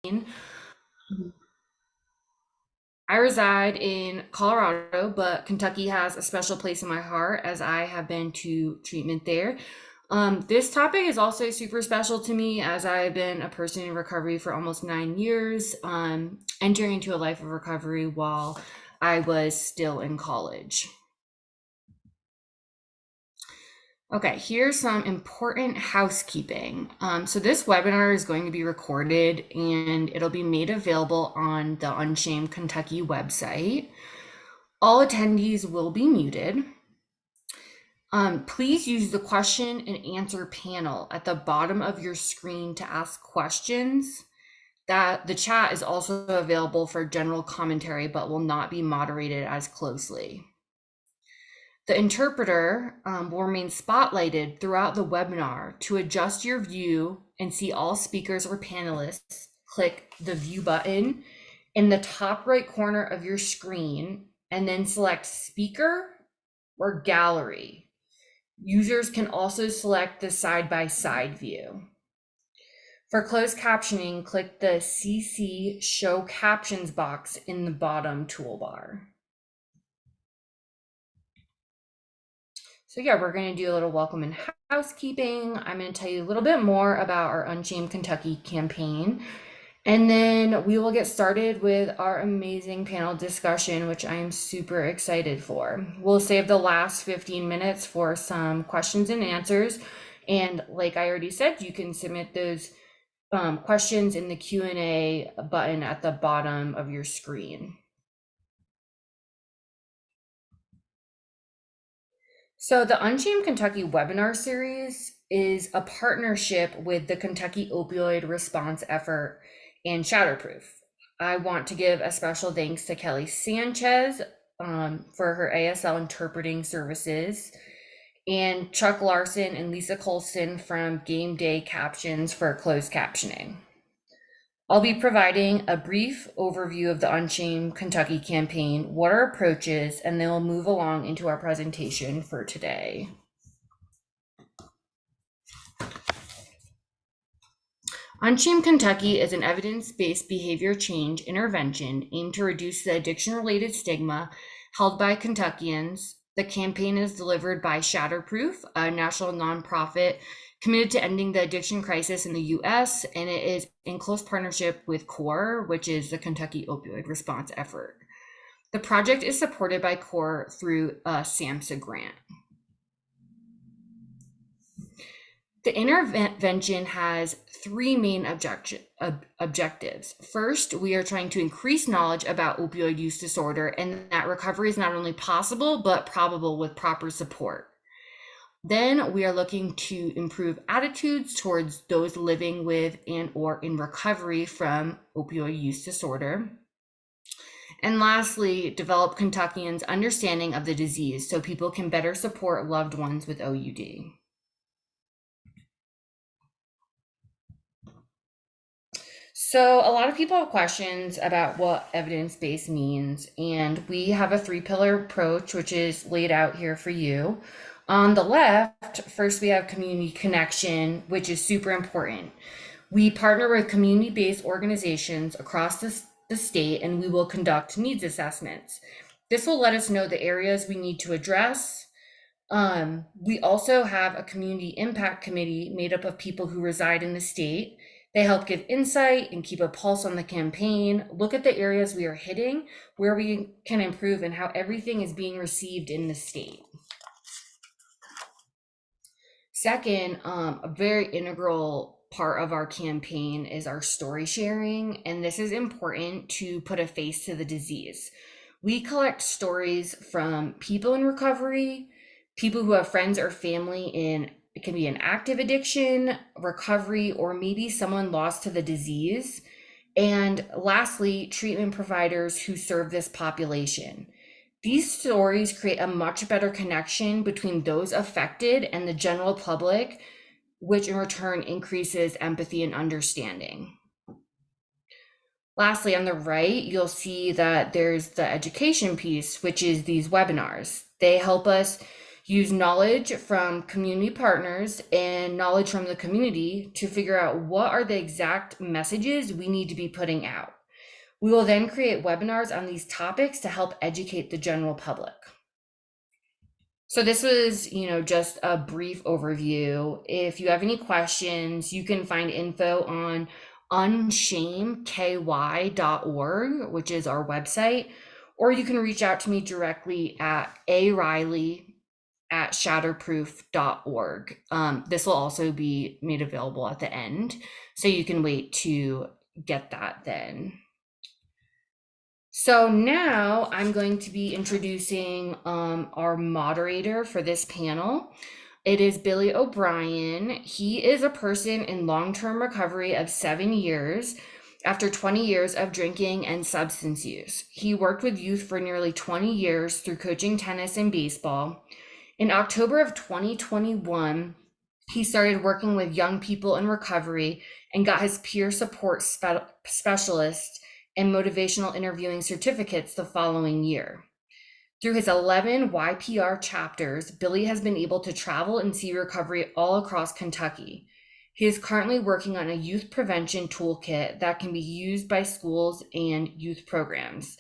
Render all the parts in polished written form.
I reside in Colorado, but Kentucky has a special place in my heart as I have been to treatment there. This topic is also super special to me as I've been a person in recovery for almost 9 years, entering into a life of recovery while I was still in college. Okay, here's some important housekeeping. So this webinar is going to be recorded and it'll be made available on the UNSHAME Kentucky website. All attendees will be muted. Please use the question and answer panel at the bottom of your screen to ask questions. The chat is also available for general commentary, but will not be moderated as closely. The interpreter will remain spotlighted throughout the webinar. To adjust your view and see all speakers or panelists, click the view button in the top right corner of your screen and then select speaker or gallery. Users can also select the side-by-side view. For closed captioning, click the CC Show Captions box in the bottom toolbar. So yeah, we're going to do a little welcome and housekeeping. I'm going to tell you a little bit more about our UNSHAME Kentucky campaign. And then we will get started with our amazing panel discussion, which I am super excited for. We'll save the last 15 minutes for some questions and answers. And like I already said, you can submit those questions in the Q&A button at the bottom of your screen. So the UNSHAME Kentucky webinar series is a partnership with the Kentucky Opioid Response Effort and Shatterproof. I want to give a special thanks to Kelly Sanchez for her ASL interpreting services, and Chuck Larson and Lisa Colson from Game Day Captions for closed captioning. I'll be providing a brief overview of the UNSHAME Kentucky campaign, what our approach is, and then we'll move along into our presentation for today. UNSHAME Kentucky is an evidence-based behavior change intervention aimed to reduce the addiction-related stigma held by Kentuckians. The campaign is delivered by Shatterproof, a national nonprofit committed to ending the addiction crisis in the U.S., and it is in close partnership with CORE, which is the Kentucky Opioid Response Effort. The project is supported by CORE through a SAMHSA grant. The intervention has three main objectives. First, we are trying to increase knowledge about opioid use disorder and that recovery is not only possible, but probable with proper support. Then we are looking to improve attitudes towards those living with and or in recovery from opioid use disorder. And lastly, develop Kentuckians' understanding of the disease so people can better support loved ones with OUD. So a lot of people have questions about what evidence-based means, and we have a three-pillar approach, which is laid out here for you. On the left, first we have community connection, which is super important. We partner with community-based organizations across the state, and we will conduct needs assessments. This will let us know the areas we need to address. We also have a community impact committee made up of people who reside in the state. They help give insight and keep a pulse on the campaign, look at the areas we are hitting, where we can improve, and how everything is being received in the state. Second, a very integral part of our campaign is our story sharing, and this is important to put a face to the disease. We collect stories from people in recovery, people who have friends or family in, it can be an active addiction, recovery, or maybe someone lost to the disease. And lastly, treatment providers who serve this population. These stories create a much better connection between those affected and the general public, which in return increases empathy and understanding. Lastly, on the right, you'll see that there's the education piece, which is these webinars. They help us Use knowledge from community partners and knowledge from the community to figure out what are the exact messages we need to be putting out. We will then create webinars on these topics to help educate the general public. So this was, just a brief overview. If you have any questions, you can find info on unshameky.org, which is our website, or you can reach out to me directly at ariley@shatterproof.org. This will also be made available at the end, so you can wait to get that then. So now I'm going to be introducing our moderator for this panel. It is Billy O'Brien. He is a person in long-term recovery of 7 years after 20 years of drinking and substance use. He worked with youth for nearly 20 years through coaching tennis and baseball. In October of 2021, he started working with young people in recovery and got his peer support specialist and motivational interviewing certificates the following year. Through his 11 YPR chapters, Billy has been able to travel and see recovery all across Kentucky. He is currently working on a youth prevention toolkit that can be used by schools and youth programs.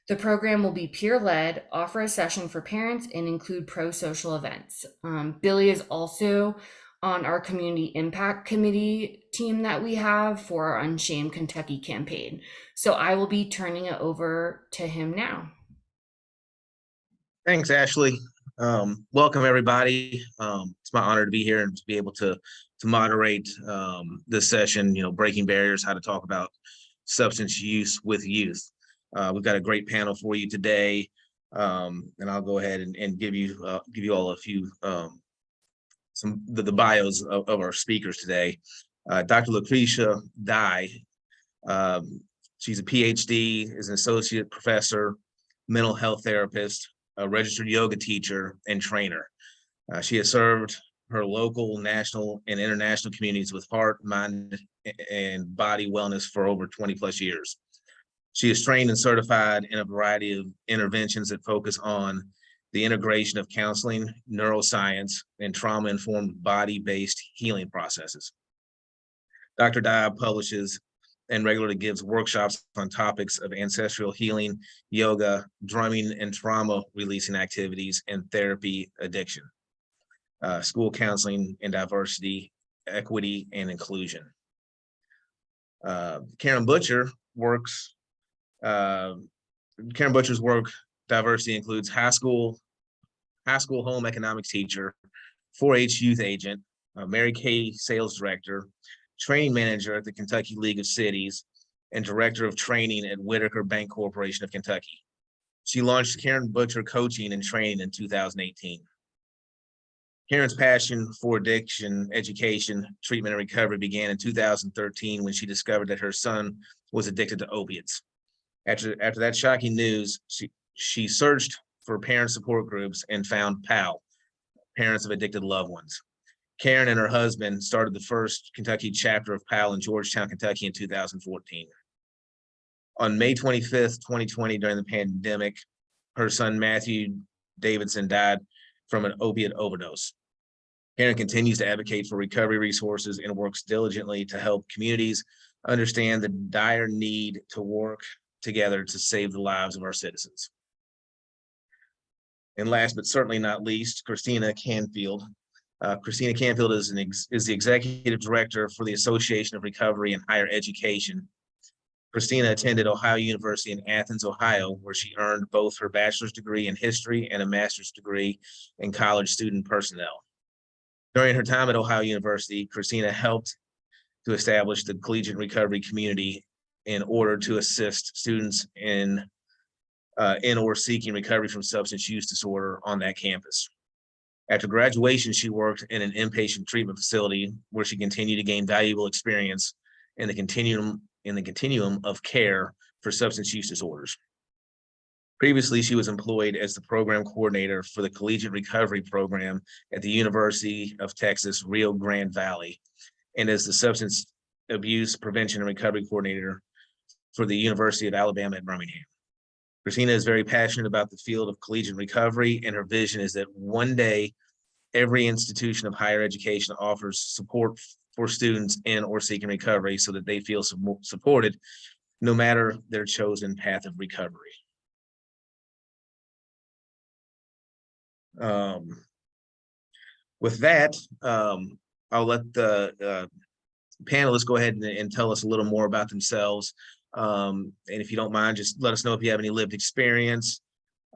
The program will be peer-led, offer a session for parents, and include pro-social events. Billy is also on our community impact committee team that we have for our Unshame Kentucky campaign. So I will be turning it over to him now. Thanks, Ashley. Welcome, everybody. It's my honor to be here and to be able to moderate this session, breaking barriers, how to talk about substance use with youth. We've got a great panel for you today, and I'll go ahead and give you all a few the bios of our speakers today. Dr. Lucretia Dye, she's a PhD, is an associate professor, mental health therapist, a registered yoga teacher, and trainer. She has served her local, national, and international communities with heart, mind, and body wellness for over 20 plus years. She is trained and certified in a variety of interventions that focus on the integration of counseling, neuroscience, and trauma-informed body-based healing processes. Dr. Dye publishes and regularly gives workshops on topics of ancestral healing, yoga, drumming, and trauma-releasing activities, and therapy addiction, school counseling, and diversity, equity, and inclusion. Karen Butcher's work diversity includes high school home economics teacher, 4-H youth agent, Mary Kay sales director, training manager at the Kentucky League of Cities, and director of training at Whitaker Bank Corporation of Kentucky. She launched Karen Butcher Coaching and Training in 2018. Karen's passion for addiction, education, treatment, and recovery began in 2013 when she discovered that her son was addicted to opiates. After that shocking news, she searched for parent support groups and found PAL, Parents of Addicted Loved Ones. Karen and her husband started the first Kentucky chapter of PAL in Georgetown, Kentucky in 2014. On May 25th, 2020, during the pandemic, her son, Matthew Davidson, died from an opiate overdose. Karen continues to advocate for recovery resources and works diligently to help communities understand the dire need to work together to save the lives of our citizens. And last but certainly not least, Christina Canfield. Christina Canfield is the executive director for the Association of Recovery and Higher Education. Christina attended Ohio University in Athens, Ohio, where she earned both her bachelor's degree in history and a master's degree in college student personnel. During her time at Ohio University, Christina helped to establish the collegiate recovery community in order to assist students in or seeking recovery from substance use disorder on that campus. After graduation, she worked in an inpatient treatment facility where she continued to gain valuable experience in the continuum of care for substance use disorders. Previously, she was employed as the program coordinator for the Collegiate Recovery Program at the University of Texas, Rio Grande Valley, and as the Substance Abuse Prevention and Recovery Coordinator for the University of Alabama at Birmingham. Christina is very passionate about the field of collegiate recovery, and her vision is that one day every institution of higher education offers support for students in or seeking recovery so that they feel supported no matter their chosen path of recovery. With that, I'll let the panelists go ahead and tell us a little more about themselves. And if you don't mind, just let us know if you have any lived experience,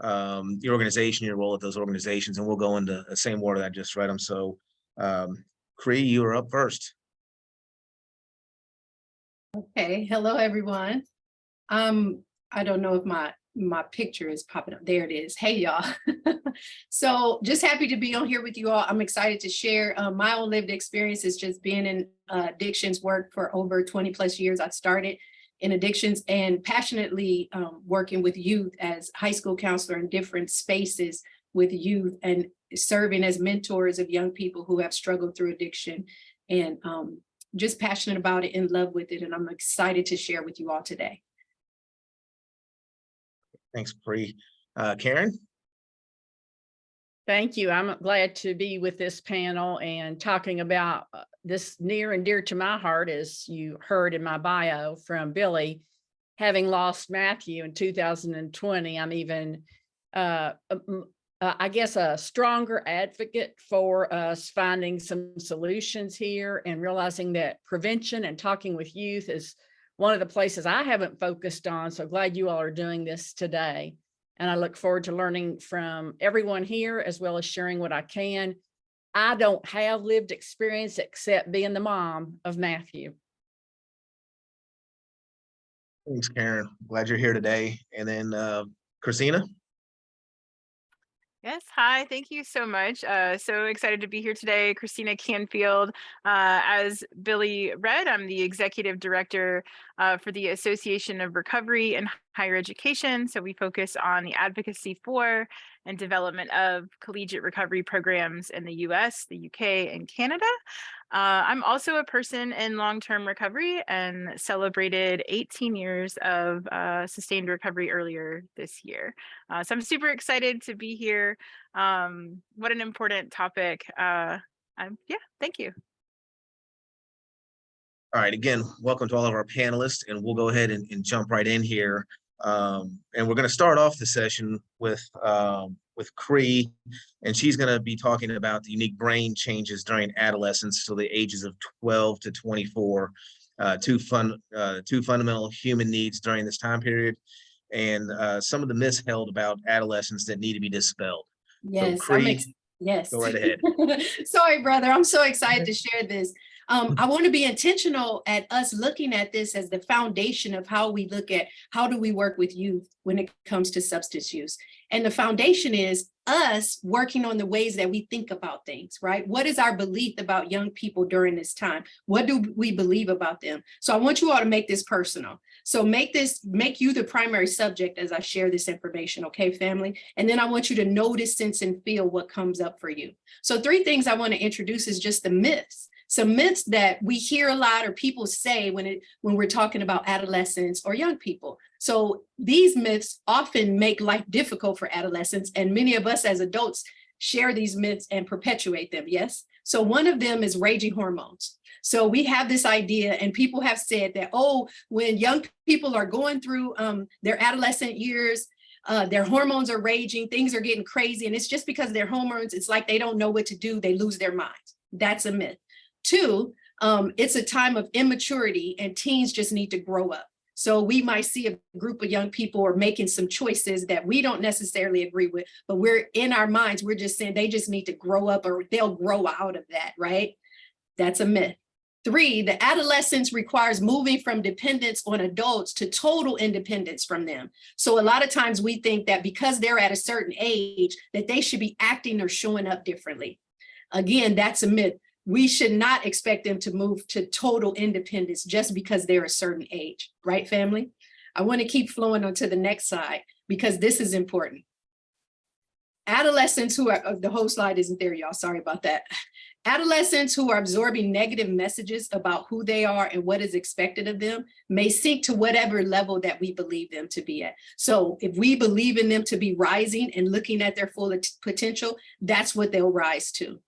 your organization, your role at those organizations, and we'll go into the same order that I just read them. So, Cree, you are up first. Okay, hello everyone. I don't know if my picture is popping up. There it is. Hey y'all. So just happy to be on here with you all. I'm excited to share my own lived experiences just being in addictions work for over 20 plus years. I started in addictions and passionately working with youth as high school counselor in different spaces with youth and serving as mentors of young people who have struggled through addiction, and just passionate about it, in love with it. And I'm excited to share with you all today. Thanks, Cree. Karen? Thank you. I'm glad to be with this panel and talking about this near and dear to my heart, as you heard in my bio from Billy. Having lost Matthew in 2020, I'm even, I guess, a stronger advocate for us finding some solutions here and realizing that prevention and talking with youth is one of the places I haven't focused on. So glad you all are doing this today. And I look forward to learning from everyone here, as well as sharing what I can. I don't have lived experience except being the mom of Matthew. Thanks, Karen. Glad you're here today. And then Christina? Yes, hi, thank you so much. So excited to be here today. Christina Canfield. As Billy read, I'm the executive director for the Association of Recovery in Higher Education. So we focus on the advocacy for and development of collegiate recovery programs in the US, the UK, and Canada. I'm also a person in long-term recovery and celebrated 18 years of sustained recovery earlier this year. So I'm super excited to be here. What an important topic. Yeah, thank you. All right, again, welcome to all of our panelists, and we'll go ahead and jump right in here. And we're going to start off the session with Cree, and she's going to be talking about the unique brain changes during adolescence, so the ages of 12 to 24, two fundamental human needs during this time period, and some of the myths held about adolescence that need to be dispelled. Yes, so Cree, yes. go right ahead. Sorry, brother. I'm so excited to share this. I want to be intentional at us looking at this as the foundation of how we look at how do we work with youth when it comes to substance use. And the foundation is us working on the ways that we think about things, right? What is our belief about young people during this time? What do we believe about them? So I want you all to make this personal. So make you the primary subject as I share this information, okay, family? And then I want you to notice, sense, and feel what comes up for you. So 3 things I want to introduce is just the myths. Some myths that we hear a lot or people say when we're talking about adolescents or young people. So these myths often make life difficult for adolescents, and many of us as adults share these myths and perpetuate them, yes? So one of them is raging hormones. So we have this idea, and people have said that, oh, when young people are going through their adolescent years, their hormones are raging, things are getting crazy, and it's just because of their hormones, it's like they don't know what to do, they lose their minds. That's a myth. 2, it's a time of immaturity and teens just need to grow up. So we might see a group of young people are making some choices that we don't necessarily agree with, but we're in our minds, we're just saying they just need to grow up or they'll grow out of that, right? That's a myth. 3, the adolescence requires moving from dependence on adults to total independence from them. So a lot of times we think that because they're at a certain age that they should be acting or showing up differently. Again, that's a myth. We should not expect them to move to total independence just because they're a certain age, right, family? I want to keep flowing on to the next slide because this is important. Adolescents who are, the whole slide isn't there, y'all, sorry about that. Adolescents who are absorbing negative messages about who they are and what is expected of them may sink to whatever level that we believe them to be at. So if we believe in them to be rising and looking at their full potential, that's what they'll rise to.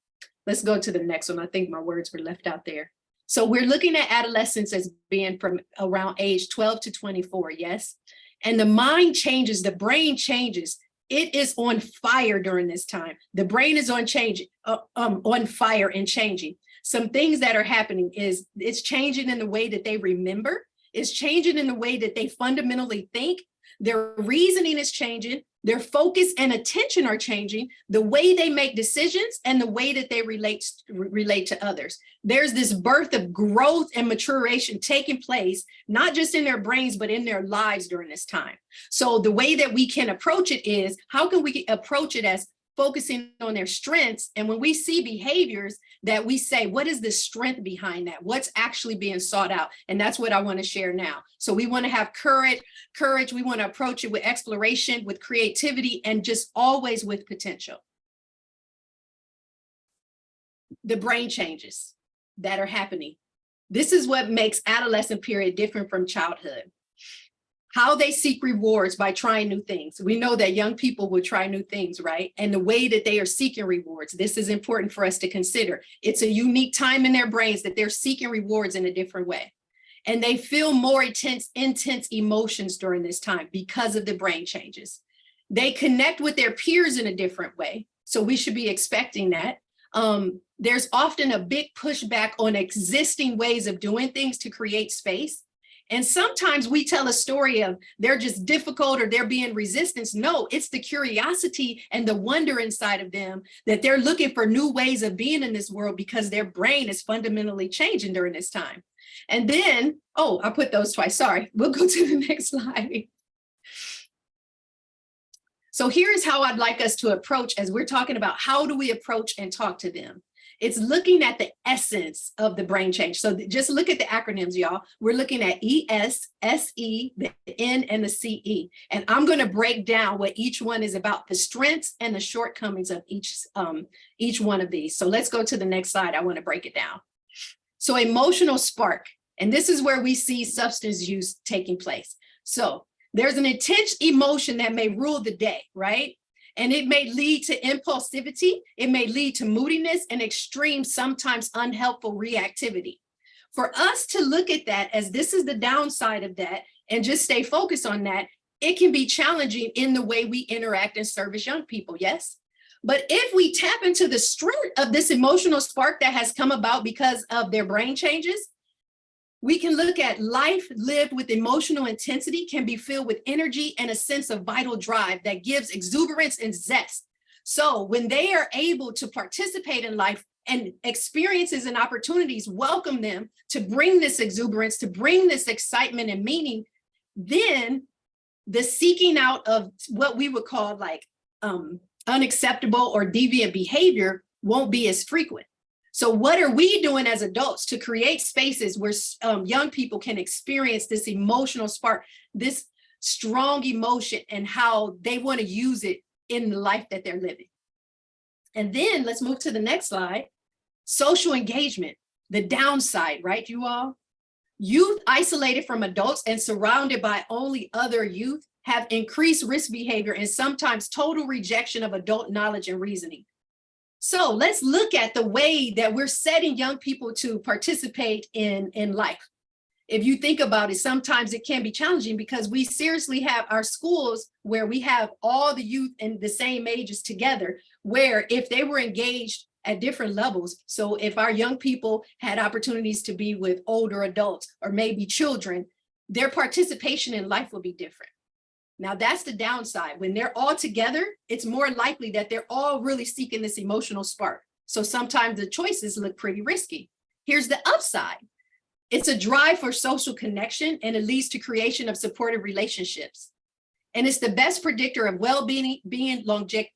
Let's go to the next one. I think my words were left out there. So we're looking at adolescence as being from around age 12 to 24, yes? And the mind changes, the brain changes. It is on fire during this time. The brain is on fire and changing. Some things that are happening is it's changing in the way that they remember. It's changing in the way that they fundamentally think. Their reasoning is changing. Their focus and attention are changing. The way they make decisions and the way that they relate to others. There's this birth of growth and maturation taking place, not just in their brains, but in their lives during this time. So the way that we can approach it is, how can we approach it as focusing on their strengths? And when we see behaviors that we say, what is the strength behind that? What's actually being sought out? And that's what I want to share now. So we want to have courage. We want to approach it with exploration, with creativity, and just always with potential. The brain changes that are happening. This is what makes adolescent period different from childhood. How they seek rewards by trying new things. We know that young people will try new things, right? And the way that they are seeking rewards, this is important for us to consider. It's a unique time in their brains that they're seeking rewards in a different way. And they feel more intense emotions during this time because of the brain changes. They connect with their peers in a different way. So we should be expecting that. There's often a big pushback on existing ways of doing things to create space. And sometimes we tell a story of they're just difficult or they're being resistance. No, it's the curiosity and the wonder inside of them that they're looking for new ways of being in this world because their brain is fundamentally changing during this time. And then, oh, I put those twice. Sorry, we'll go to the next slide. So here's how I'd like us to approach as we're talking about how do we approach and talk to them. It's looking at the essence of the brain change. So just look at the acronyms, y'all. We're looking at ES, SE, the N, and the CE. And I'm going to break down what each one is about, the strengths and the shortcomings of each one of these. So let's go to the next slide. I want to break it down. So emotional spark. And this is where we see substance use taking place. So there's an intense emotion that may rule the day, right? And it may lead to impulsivity, it may lead to moodiness and extreme, sometimes unhelpful reactivity. For us to look at that as this is the downside of that and just stay focused on that, it can be challenging in the way we interact and service young people, yes? But if we tap into the strength of this emotional spark that has come about because of their brain changes, we can look at life lived with emotional intensity can be filled with energy and a sense of vital drive that gives exuberance and zest. So when they are able to participate in life and experiences and opportunities welcome them to bring this exuberance, to bring this excitement and meaning, then the seeking out of what we would call like unacceptable or deviant behavior won't be as frequent. So what are we doing as adults to create spaces where young people can experience this emotional spark, this strong emotion and how they want to use it in the life that they're living? And then let's move to the next slide. Social engagement, the downside, right, you all? Youth isolated from adults and surrounded by only other youth have increased risk behavior and sometimes total rejection of adult knowledge and reasoning. So let's look at the way that we're setting young people to participate in life. If you think about it, sometimes it can be challenging because we seriously have our schools where we have all the youth in the same ages together, where if they were engaged at different levels, so if our young people had opportunities to be with older adults or maybe children, their participation in life will be different. Now that's the downside. When they're all together, it's more likely that they're all really seeking this emotional spark. So sometimes the choices look pretty risky. Here's the upside. It's a drive for social connection and it leads to creation of supportive relationships. And it's the best predictor of well-being, longevity,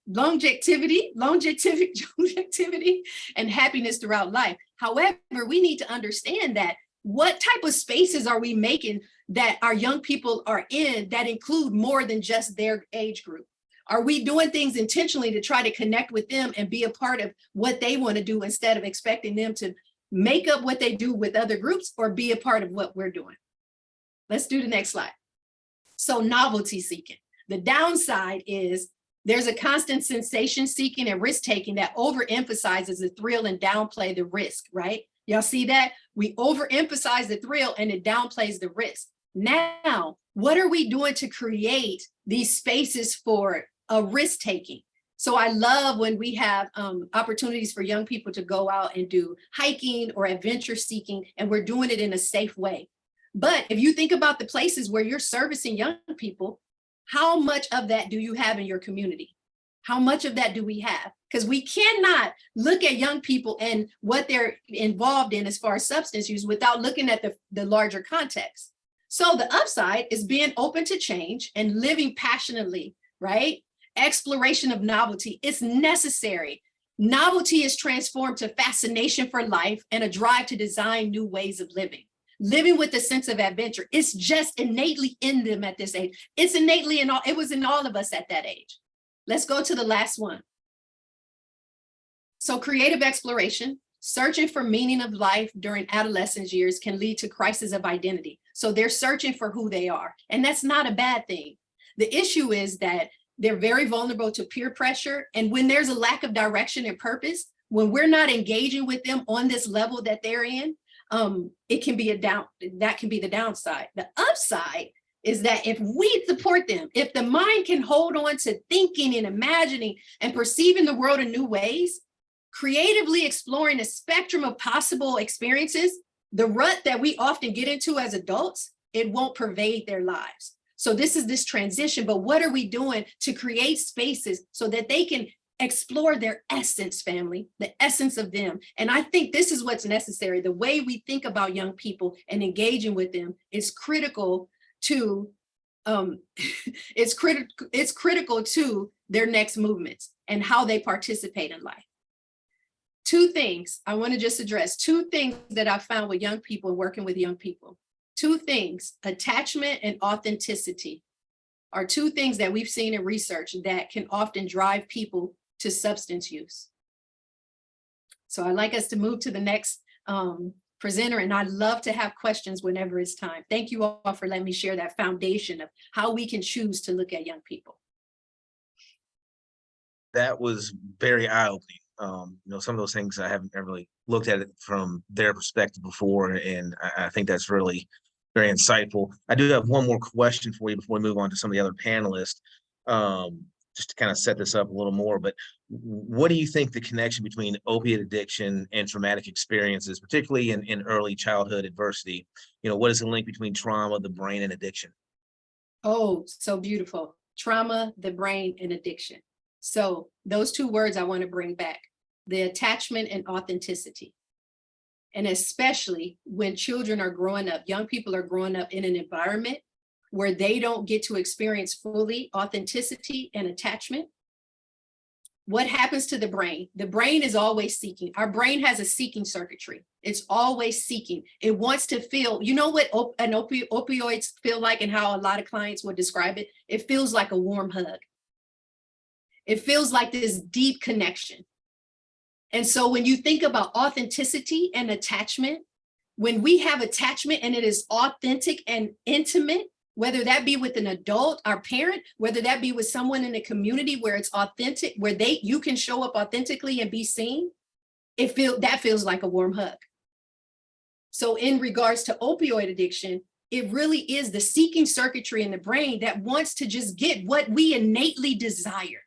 and happiness throughout life. However, we need to understand that what type of spaces are we making that our young people are in that include more than just their age group? Are we doing things intentionally to try to connect with them and be a part of what they want to do instead of expecting them to make up what they do with other groups or be a part of what we're doing? Let's do the next slide. So novelty seeking. The downside is there's a constant sensation seeking and risk taking that overemphasizes the thrill and downplay the risk, right? Y'all see that? We overemphasize the thrill and it downplays the risk. Now, what are we doing to create these spaces for a risk taking? So I love when we have opportunities for young people to go out and do hiking or adventure seeking, and we're doing it in a safe way. But if you think about the places where you're servicing young people, how much of that do you have in your community? How much of that do we have? Because we cannot look at young people and what they're involved in as far as substance use without looking at the larger context. So the upside is being open to change and living passionately, right? Exploration of novelty is necessary. Novelty is transformed to fascination for life and a drive to design new ways of living. Living with a sense of adventure. It's just innately in them at this age. It's innately in all, it was in all of us at that age. Let's go to the last one. So creative exploration, searching for meaning of life during adolescence years can lead to crisis of identity. So they're searching for who they are, and that's not a bad thing. The issue is that they're very vulnerable to peer pressure. And when there's a lack of direction and purpose, when we're not engaging with them on this level that they're in, it can be that can be the downside. The upside is that if we support them, if the mind can hold on to thinking and imagining and perceiving the world in new ways, creatively exploring a spectrum of possible experiences, the rut that we often get into as adults, it won't pervade their lives. So this is this transition, but what are we doing to create spaces so that they can explore their essence, family, the essence of them? And I think this is what's necessary. The way we think about young people and engaging with them is critical to it's critical to their next movements and how they participate in life. Two things I want to just address, two things that I found with young people and working with young people. Two things, attachment and authenticity, are two things that we've seen in research that can often drive people to substance use. So I'd like us to move to the next presenter, and I'd love to have questions whenever it's time. Thank you all for letting me share that foundation of how we can choose to look at young people. That was very eye-opening. Some of those things I haven't really looked at it from their perspective before, and I think that's really very insightful. I do have one more question for you before we move on to some of the other panelists, just to kind of set this up a little more. But what do you think the connection between opiate addiction and traumatic experiences, particularly in early childhood adversity? What is the link between trauma, the brain, and addiction? Oh, so beautiful. Trauma, the brain, and addiction. So those two words I want to bring back, the attachment and authenticity. And especially when children are growing up, young people are growing up in an environment where they don't get to experience fully authenticity and attachment. What happens to the brain? The brain is always seeking. Our brain has a seeking circuitry. It's always seeking. It wants to feel, you know what opioids feel like and how a lot of clients would describe it? It feels like a warm hug. It feels like this deep connection. And so when you think about authenticity and attachment, when we have attachment and it is authentic and intimate, whether that be with an adult, our parent, whether that be with someone in the community where it's authentic, where you can show up authentically and be seen, that feels like a warm hug. So in regards to opioid addiction, it really is the seeking circuitry in the brain that wants to just get what we innately desire.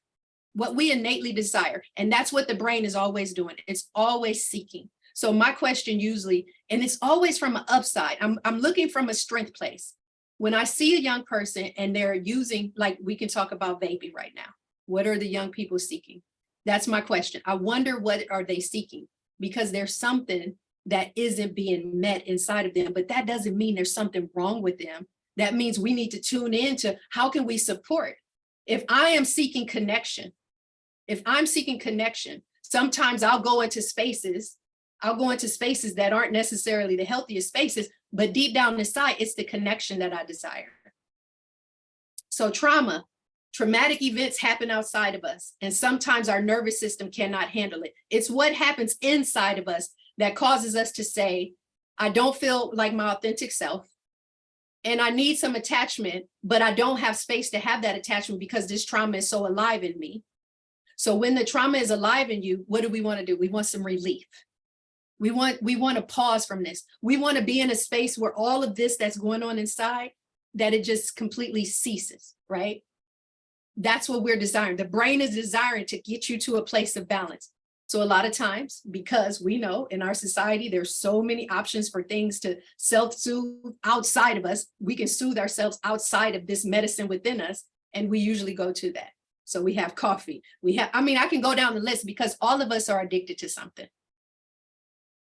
And that's what the brain is always doing. It's always seeking. So my question usually, and it's always from an upside, I'm looking from a strength place. When I see a young person and they're using, like we can talk about vaping right now. What are the young people seeking? That's my question. I wonder, what are they seeking? Because there's something that isn't being met inside of them, but that doesn't mean there's something wrong with them. That means we need to tune in to how can we support? If I am seeking connection, sometimes I'll go into spaces that aren't necessarily the healthiest spaces, but deep down inside, it's the connection that I desire. So trauma, Traumatic events happen outside of us, and sometimes our nervous system cannot handle it. It's what happens inside of us that causes us to say, I don't feel like my authentic self, and I need some attachment, but I don't have space to have that attachment because this trauma is so alive in me. So when the trauma is alive in you, what do we want to do? We want some relief. We want to pause from this. We want to be in a space where all of this that's going on inside, that it just completely ceases, right? That's what we're desiring. The brain is desiring to get you to a place of balance. So a lot of times, because we know in our society, there's so many options for things to self-soothe outside of us, we can soothe ourselves outside of this medicine within us, and we usually go to that. So we have coffee. I can go down the list because all of us are addicted to something.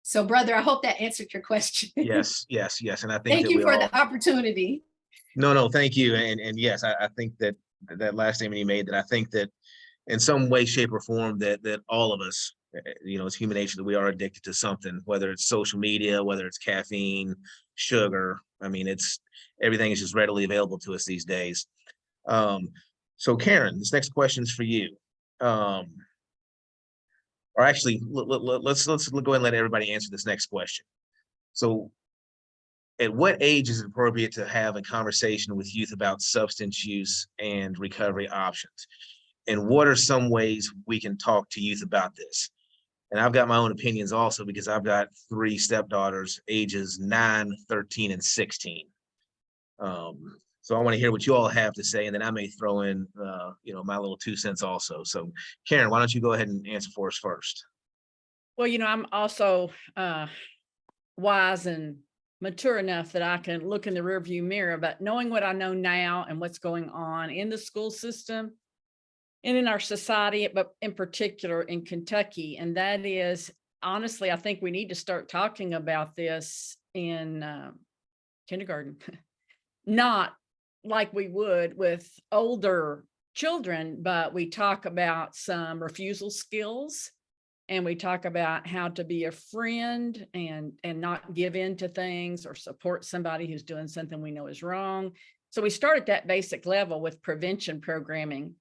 So brother, I hope that answered your question. Yes. And I think Thank that you we for all, the opportunity. no, thank you. And yes, I think that that last statement you made, that I think that in some way, shape, or form, that all of us, it's human nature that we are addicted to something, whether it's social media, whether it's caffeine, sugar. I mean, everything is just readily available to us these days. So Karen, this next question is for you. Or actually, let's go ahead and let everybody answer this next question. So at what age is it appropriate to have a conversation with youth about substance use and recovery options? And what are some ways we can talk to youth about this? And I've got my own opinions also, because I've got 3 stepdaughters, ages 9, 13, and 16. So I want to hear what you all have to say, and then I may throw in, my little 2 cents also. So Karen, why don't you go ahead and answer for us first? Well, I'm also wise and mature enough that I can look in the rearview mirror, but knowing what I know now and what's going on in the school system and in our society, but in particular in Kentucky, and that is, honestly, I think we need to start talking about this in kindergarten, not like we would with older children, but we talk about some refusal skills, and we talk about how to be a friend and not give in to things or support somebody who's doing something we know is wrong. So we start at that basic level with prevention programming.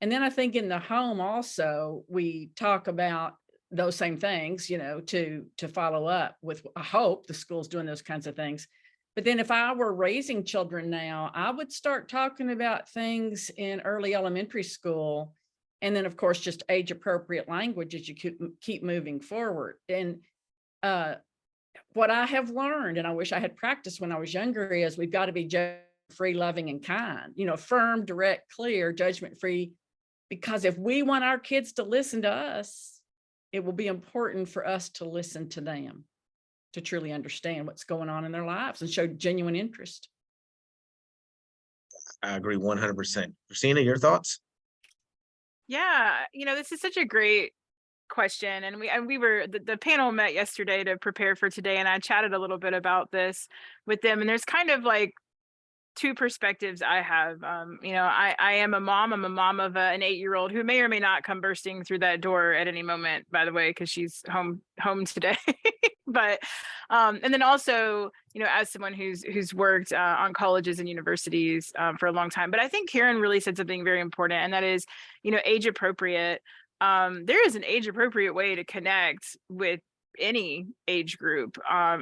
And then I think in the home also, we talk about those same things, to follow up with. I hope the school's doing those kinds of things. But then if I were raising children now, I would start talking about things in early elementary school. And then, of course, just age appropriate language as you keep moving forward. And what I have learned, and I wish I had practiced when I was younger, is we've got to be free, loving, and kind, firm, direct, clear, judgment free. Because if we want our kids to listen to us, it will be important for us to listen to them, to truly understand what's going on in their lives and show genuine interest. I agree 100%. Christina, your thoughts? Yeah, this is such a great question, and the panel met yesterday to prepare for today, and I chatted a little bit about this with them, and there's kind of like 2 perspectives I have. I am a mom. I'm a mom of an 8-year-old who may or may not come bursting through that door at any moment, by the way, because she's home today. But and then also, as someone who's worked on colleges and universities for a long time. But I think Karen really said something very important, and that is, age appropriate. There is an age appropriate way to connect with any age group,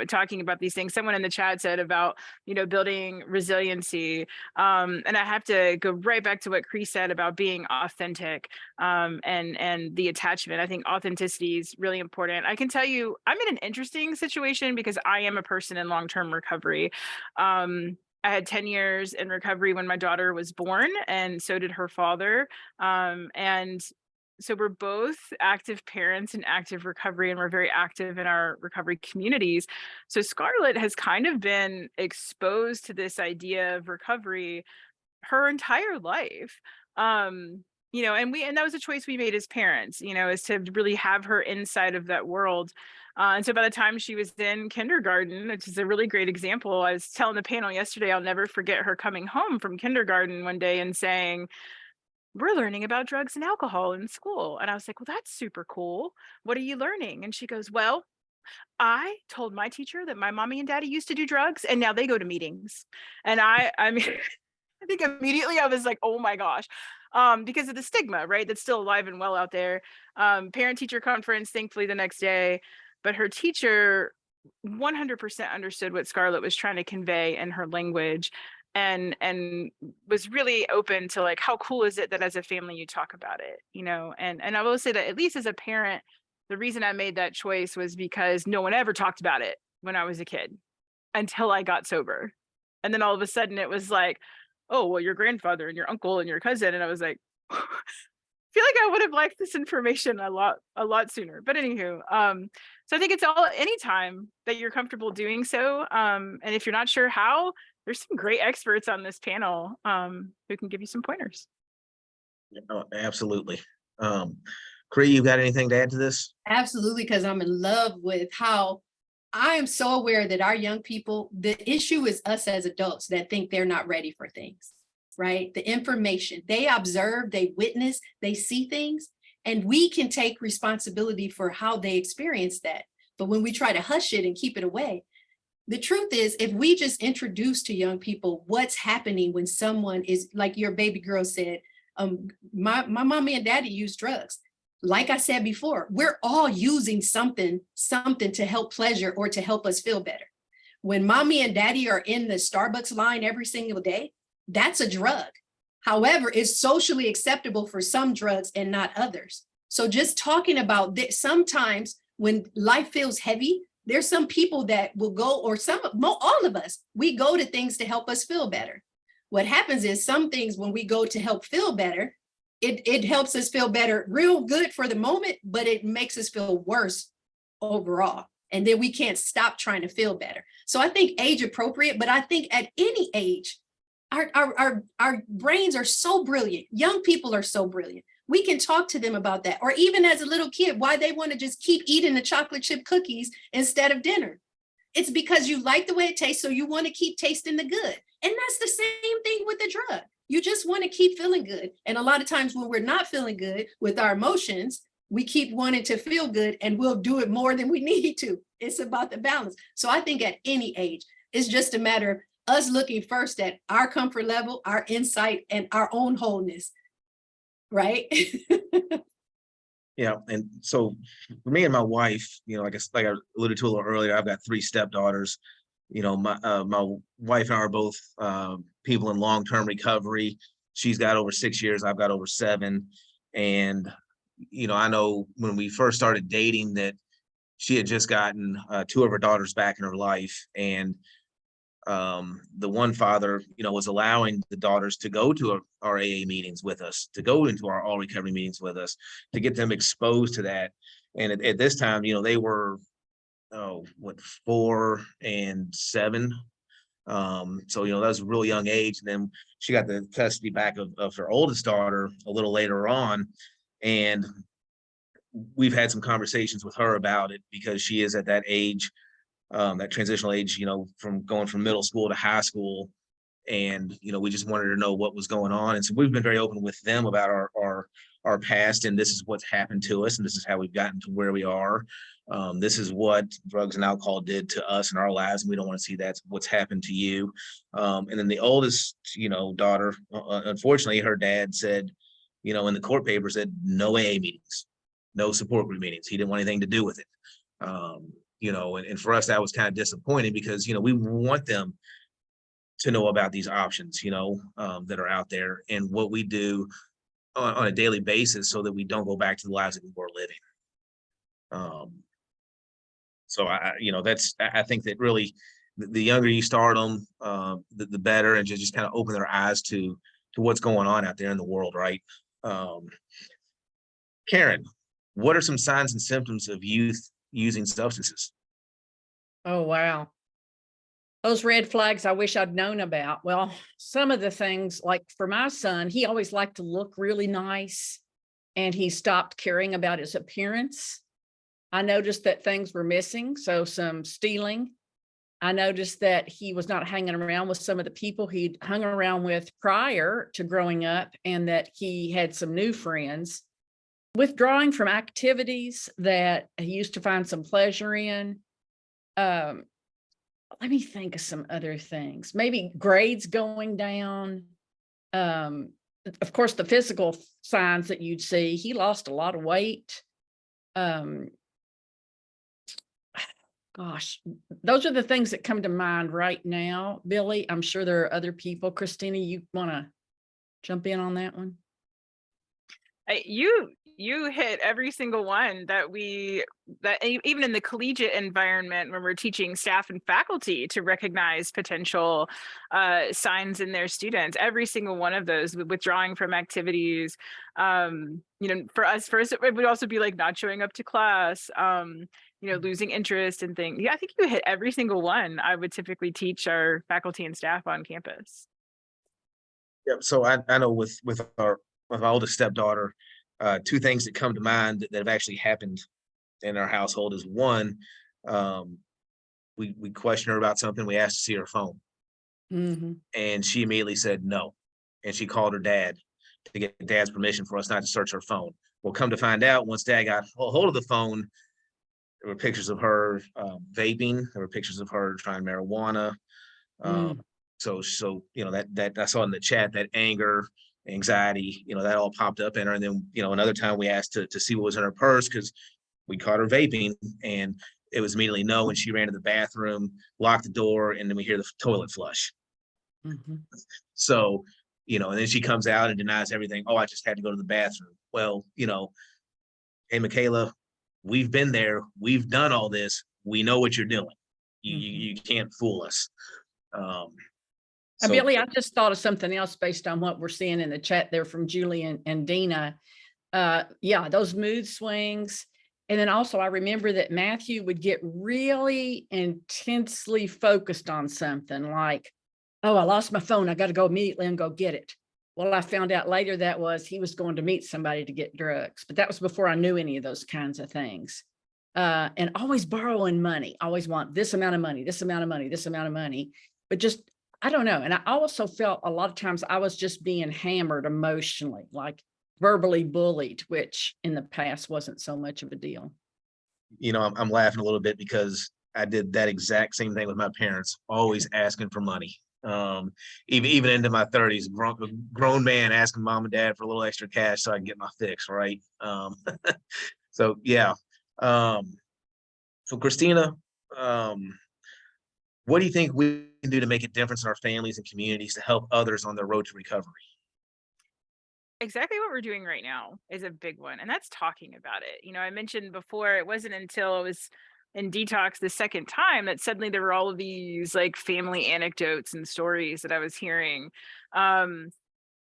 talking about these things. Someone in the chat said about, building resiliency. And I have to go right back to what Chris said about being authentic, and the attachment. I think authenticity is really important. I can tell you, I'm in an interesting situation because I am a person in long-term recovery. I had 10 years in recovery when my daughter was born, and so did her father. And so we're both active parents in active recovery, and we're very active in our recovery communities. So Scarlett has kind of been exposed to this idea of recovery her entire life. And that was a choice we made as parents, is to really have her inside of that world. And so by the time she was in kindergarten, which is a really great example, I was telling the panel yesterday, I'll never forget her coming home from kindergarten one day and saying, "We're learning about drugs and alcohol in school." And I was like, "Well, that's super cool. What are you learning?" And she goes, "Well, I told my teacher that my mommy and daddy used to do drugs, and now they go to meetings." And I mean, think immediately I was like, oh my gosh, because of the stigma, right? That's still alive and well out there. Parent teacher conference, thankfully the next day, but her teacher 100% understood what Scarlett was trying to convey in her language, and was really open to like, how cool is it that as a family you talk about it, you know? And I will say that at least as a parent, the reason I made that choice was because no one ever talked about it when I was a kid until I got sober. And then all of a sudden it was like, oh, well, your grandfather and your uncle and your cousin. And I was like, I feel like I would have liked this information a lot sooner. But anywho, so I think it's all anytime that you're comfortable doing so. And if you're not sure how, there's some great experts on this panel who can give you some pointers. Oh, absolutely. Cree, you got anything to add to this? Absolutely, because I'm in love with how I am so aware that our young people, the issue is us as adults that think they're not ready for things, right? The information, they observe, they witness, they see things, and we can take responsibility for how they experience that. But when we try to hush it and keep it away, the truth is, if we just introduce to young people what's happening when someone is, like your baby girl said, my mommy and daddy use drugs. Like I said before, we're all using something to help pleasure or to help us feel better. When mommy and daddy are in the Starbucks line every single day, that's a drug. However, it's socially acceptable for some drugs and not others. So just talking about this, sometimes when life feels heavy, there's some people that will go, or all of us, we go to things to help us feel better. What happens is some things when we go to help feel better, it helps us feel better, real good for the moment, but it makes us feel worse overall. And then we can't stop trying to feel better. So I think age appropriate, but I think at any age, our brains are so brilliant. Young people are so brilliant. We can talk to them about that. Or even as a little kid, why they want to just keep eating the chocolate chip cookies instead of dinner. It's because you like the way it tastes, so you want to keep tasting the good. And that's the same thing with the drug. You just want to keep feeling good. And a lot of times when we're not feeling good with our emotions, we keep wanting to feel good and we'll do it more than we need to. It's about the balance. So I think at any age, it's just a matter of us looking first at our comfort level, our insight, and our own wholeness. Right? Yeah, and so for me and my wife, like I alluded to a little earlier, I've got 3 stepdaughters. My wife and I are both people in long-term recovery. She's got over 6 years, I've got over 7. And I know when we first started dating that she had just gotten 2 of her daughters back in her life, and the one father, was allowing the daughters to go to our AA meetings with us, to go into our all recovery meetings with us, to get them exposed to that. And at this time, they were, 4 and 7. So, that was a real young age. And then she got the custody back of her oldest daughter a little later on. And we've had some conversations with her about it because she is at that age, that transitional age, from going from middle school to high school. And, we just wanted to know what was going on. And so we've been very open with them about our past, and this is what's happened to us, and this is how we've gotten to where we are. This is what drugs and alcohol did to us in our lives, and we don't want to see that's what's happened to you. And then the oldest, daughter, unfortunately, her dad said, in the court papers, said no AA meetings, no support group meetings. He didn't want anything to do with it. And for us, that was kind of disappointing because, we want them to know about these options, that are out there and what we do on a daily basis so that we don't go back to the lives that we were living. So I think that really the younger you start them, the better, and just kind of open their eyes to what's going on out there in the world. Right. Karen, what are some signs and symptoms of youth using substances? Oh, wow. Those red flags I wish I'd known about. Well, some of the things, like for my son, he always liked to look really nice, and he stopped caring about his appearance. I noticed that things were missing, so some stealing. I noticed that he was not hanging around with some of the people he'd hung around with prior to growing up, and that he had some new friends. Withdrawing from activities that he used to find some pleasure in. Let me think of some other things. Maybe grades going down. Of course, the physical signs that you'd see, he lost a lot of weight. Gosh, those are the things that come to mind right now, Billy. I'm sure there are other people. Christina, you want to jump in on that one? You hit every single one even in the collegiate environment when we're teaching staff and faculty to recognize potential signs in their students, every single one of those, withdrawing from activities, for us first it would also be like not showing up to class, losing interest in things. Yeah, I think you hit every single one I would typically teach our faculty and staff on campus. Yep. So I know with my oldest stepdaughter, two things that come to mind that have actually happened in our household is one, we questioned her about something. We asked to see her phone, and she immediately said no, and she called her dad to get dad's permission for us not to search her phone. Well, come to find out, once dad got a hold of the phone, there were pictures of her vaping. There were pictures of her trying marijuana. So that I saw in the chat, that anger, anxiety, that all popped up in her. And then, another time we asked to see what was in her purse because we caught her vaping, and it was immediately no. And she ran to the bathroom, locked the door, and then we hear the toilet flush. So, and then she comes out and denies everything. Oh, I just had to go to the bathroom. Well, hey, Michaela, we've been there. We've done all this. We know what you're doing. You can't fool us. Billy, I just thought of something else based on what we're seeing in the chat there from Julie and Dina. Yeah, those mood swings. And then also I remember that Matthew would get really intensely focused on something like, oh, I lost my phone. I got to go immediately and go get it. Well, I found out later that was he was going to meet somebody to get drugs, but that was before I knew any of those kinds of things. And always borrowing money, always want this amount of money, this amount of money, this amount of money, but just, I don't know. And I also felt a lot of times I was just being hammered emotionally, like verbally bullied, which in the past wasn't so much of a deal. I'm laughing a little bit because I did that exact same thing with my parents, always asking for money. Even into my 30s, grown man asking mom and dad for a little extra cash so I can get my fix, right? So yeah. So Christina, what do you think we can do to make a difference in our families and communities to help others on their road to recovery? Exactly what we're doing right now is a big one, and that's talking about it. I mentioned before, it wasn't until I was in detox the second time that suddenly there were all of these like family anecdotes and stories that I was hearing. And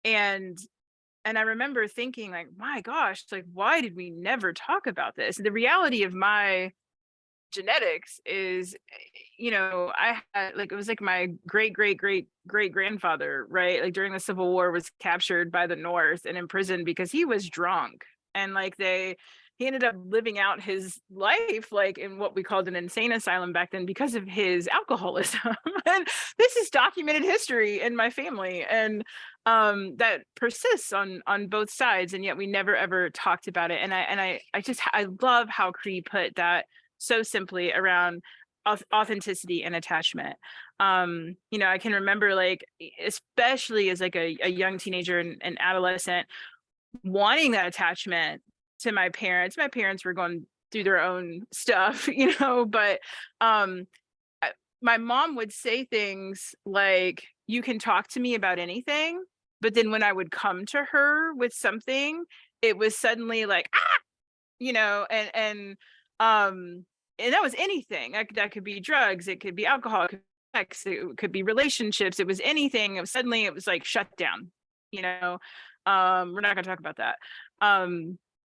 I remember thinking like, my gosh, like, why did we never talk about this? The reality of my genetics is, I had it was like my great grandfather, right? Like during the Civil War was captured by the North and imprisoned because he was drunk. And he ended up living out his life like in what we called an insane asylum back then because of his alcoholism. And this is documented history in my family, and that persists on both sides, and yet we never ever talked about it. And I love how Cree put that so simply around authenticity and attachment. I can remember especially as like a young teenager and adolescent, wanting that attachment to my parents. My parents were going through their own stuff, but my mom would say things like, you can talk to me about anything. But then when I would come to her with something, it was suddenly like, and that was anything. That could be drugs, it could be alcohol, it could be sex, it could be relationships, it was anything. Suddenly it was like shut down. We're not going to talk about that.